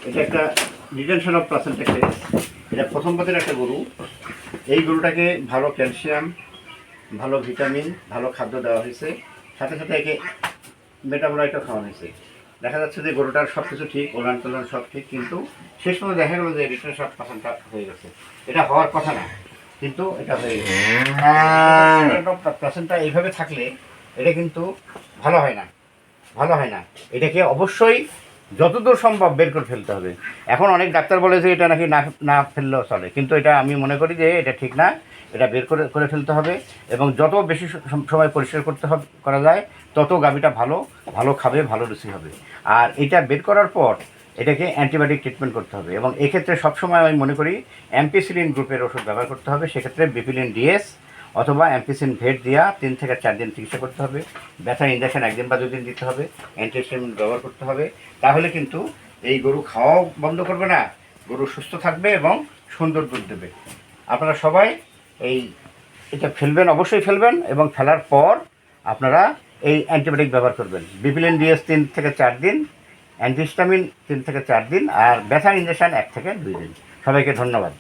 এটা একটা retention of placenta case. এটা প্রথম পাতের একটা গরু। এই গরুটাকে ভালো ক্যালসিয়াম, ভালো ভিটামিন, ভালো খাদ্য দেওয়া হয়েছে, সাথে সাথে একে মেটাবোলাইটও খাওয়ানো হয়েছে। দেখা যাচ্ছে যে গরুটার সব কিছু ঠিক, ওলান টোলান সব ঠিক, কিন্তু শেষ সময় দেখা গেলো যে রিটেনশন অফ প্লাসেন্টা হয়ে গেছে। এটা হওয়ার কথা না, কিন্তু এটা হয়ে গেছে। প্লাসেন্টা এইভাবে থাকলে এটা কিন্তু ভালো হয় না, ভালো হয় না। এটাকে অবশ্যই যতদূর সম্ভব বের করে ফেলতে হবে। এখন অনেক ডাক্তার বলে যে এটা নাকি না না ফেললেও চলে, কিন্তু এটা আমি মনে করি যে এটা ঠিক না। এটা বের করে করে ফেলতে হবে, এবং যত বেশি সময় পরিষ্কার করতে হবে করা যায়, তত গাভীটা ভালো ভালো খাবে, ভালো রুচি হবে। আর এটা বের করার পর এটাকে অ্যান্টিবায়োটিক ট্রিটমেন্ট করতে হবে, এবং এক্ষেত্রে সবসময় আমি মনে করি অ্যাম্পিসিলিন গ্রুপের ওষুধ ব্যবহার করতে হবে। সেক্ষেত্রে বিপিলিন ডিএস অথবা অ্যাম্পিসিন ভেট দিয়া 3 থেকে 4 দিন চিকিৎসা করতে হবে। ব্যথার ইঞ্জেকশন 1 দিন বা 2 দিন দিতে হবে, অ্যান্টিহিস্টামিন ব্যবহার করতে হবে। তাহলে কিন্তু এই গরু খাওয়াও বন্ধ করবে না, গরু সুস্থ থাকবে এবং সুন্দর দুধ দেবে। আপনারা সবাই এই এটা ফেলবেন, অবশ্যই ফেলবেন, এবং ফেলার পর আপনারা এই অ্যান্টিবায়োটিক ব্যবহার করবেন। বিপিলিন ডিএস 3 থেকে 4 দিন, অ্যান্টিহিস্টামিন 3 থেকে 4 দিন, আর ব্যথার ইঞ্জেকশন 1 থেকে 2 দিন। সবাইকে ধন্যবাদ।